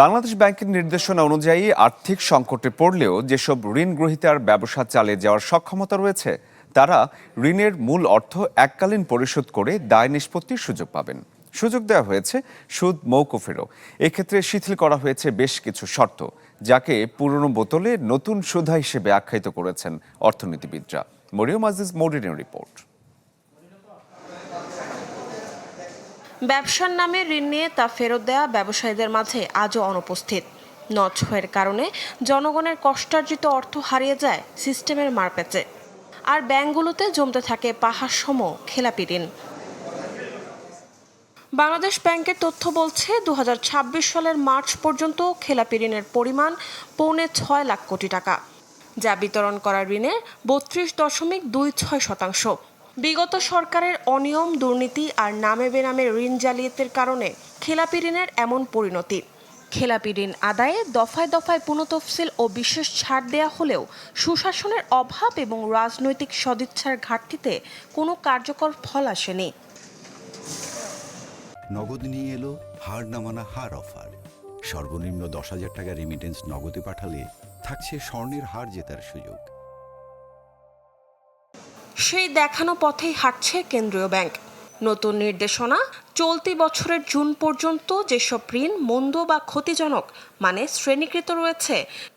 বাংলাদেশ ব্যাংকের নির্দেশনা অনুযায়ী আর্থিক সংকটে পড়লেও যেসব ঋণ গ্রহীতার ব্যবসা চালিয়ে যাওয়ার সক্ষমতা রয়েছে তারা ঋণের মূল অর্থ এককালীন পরিশোধ করে দায় নিষ্পত্তির সুযোগ পাবেন। সুযোগ দেওয়া হয়েছে সুদ মওকুফেরও। এক্ষেত্রে শিথিল করা হয়েছে বেশ কিছু শর্ত, যাকে পুরনো বোতলে নতুন সুধা হিসেবে আখ্যায়িত করেছেন অর্থনীতিবিদরা। মরিয়ম আজিজ মরিনের রিপোর্ট। ব্যবসার নামে ঋণ নিয়ে তা ফেরত দেয়া ব্যবসায়ীদের মাঝে আজও অনুপস্থিত। নচ্ছয়ের কারণে জনগণের কষ্টার্জিত অর্থ হারিয়ে যায় সিস্টেমের মারপ্যাচে, আর ব্যাংকগুলোতে জমতে থাকে পাহাড় সম খেলাপি ঋণ। বাংলাদেশ ব্যাংকের তথ্য বলছে 2026 সালের মার্চ পর্যন্ত খেলাপি ঋণের পরিমাণ 6.25 লাখ কোটি টাকা, যা বিতরণ করা ঋণের 32.26%। বিগত সরকারের অনিয়ম, দুর্নীতি আর নামে বেনামে ঋণ জালিয়াতির কারণে খেলাপি ঋণের এমন পরিণতি। খেলাপি ঋণ আদায়ে দফায় দফায় পুনঃতফসিল ও বিশেষ ছাড় দেয়া হলেও সুশাসনের অভাব এবং রাজনৈতিক সদিচ্ছার ঘাটতিতে কোনো কার্যকর ফল আসেনি। নগদ নিয়ে এলো হার না মানা হার অফার। সর্বনিম্ন 10,000 টাকা রেমিটেন্স নগদে পাঠালে থাকছে স্বর্ণের হার জেতার সুযোগ। সেই দেখানো পথেই হাঁটছে কেন্দ্রীয় ব্যাংক। নতুন নির্দেশনা, চলতি বছরের জুন পর্যন্ত যেসব ঋণ মন্দ বা ক্ষতিজনক মানে শ্রেণীকৃত রয়েছে,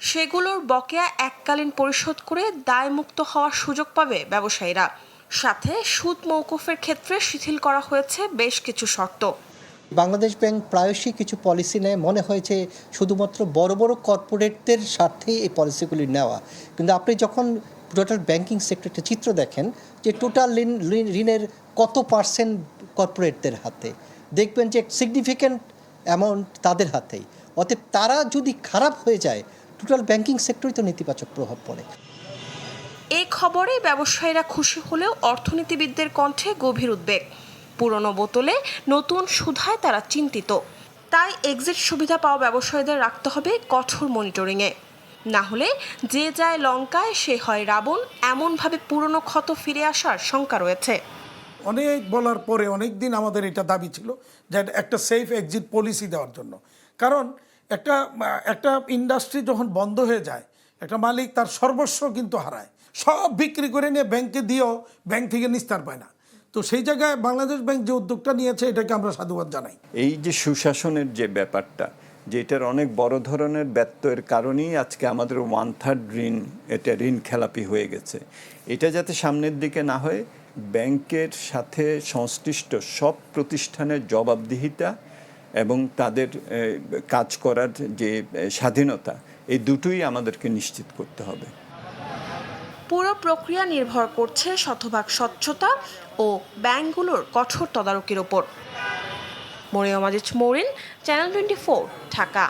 সেগুলোর বকেয়া এককালীন পরিশোধ করে দায়মুক্ত হওয়ার সুযোগ পাবে ব্যবসায়ীরা। সাথে সুদ মওকুফের ক্ষেত্রে শিথিল করা হয়েছে বেশ কিছু শর্ত। বাংলাদেশ ব্যাংক প্রায়শই কিছু পলিসি নেয়, মনে হয়েছে শুধুমাত্র বড় বড় কর্পোরেটদের স্বার্থেই এই পলিসিগুলি নেওয়া। কিন্তু আপনি যখন টোটাল ব্যাংকিং সেক্টরটা চিত্র দেখেন, যে টোটাল ঋণের কত পার্সেন্ট কর্পোরেটদের হাতে, দেখবেন যে সিগনিফিক্যান্ট অ্যামাউন্ট তাদের হাতেই। অতএব তারা যদি খারাপ হয়ে যায়, টোটাল ব্যাংকিং সেক্টরই তো নেতিবাচক প্রভাব পড়ে। এই খবরে ব্যবসায়ীরা খুশি হলেও অর্থনীতিবিদদের কণ্ঠে গভীর উদ্বেগ। পুরনো বোতলে নতুন সুধায় তারা চিন্তিত। তাই এক্সিট সুবিধা পাওয়া ব্যবসায়ীদের রাখতে হবে কঠোর মনিটরিংয়ে। না হলে যে যায় লঙ্কায় সে হয় রাবণ, এমনভাবে পুরনো ক্ষত ফিরে আসার শঙ্কা রয়েছে। অনেক বলার পরে অনেক দিন আমাদের এটা দাবি ছিল যে একটা সেফ এক্সিট পলিসি দেওয়ার জন্য। কারণ একটা ইন্ডাস্ট্রি যখন বন্ধ হয়ে যায়, একটা মালিক তার সর্বস্ব কিন্তু হারায়, সব বিক্রি করে নিয়ে ব্যাংকে দিয়েও ব্যাংক থেকে নিস্তার পায় না। তো সেই জায়গায় বাংলাদেশ ব্যাংক যে উদ্যোগটা নিয়েছে, এটাকে আমরা সাধুবাদ জানাই। এই যে সুশাসনের যে ব্যাপারটা, যে এটার অনেক বড় ধরনের ব্যত্যয়ের কারণেই আজকে আমাদের 1/3 ঋণ খেলাপি হয়ে গেছে। এটা যাতে সামনের দিকে না হয়, ব্যাংকের সাথে সংশ্লিষ্ট সব প্রতিষ্ঠানের জবাবদিহিতা এবং তাদের কাজ করার যে স্বাধীনতা, এই দুটোই আমাদেরকে নিশ্চিত করতে হবে। পুরো প্রক্রিয়া নির্ভর করছে শতভাগ স্বচ্ছতা ও ব্যাংকগুলোর কঠোর তদারকির ওপর। মরিয়ম আজিজ মরিন, চ্যানেল 24, ঢাকা।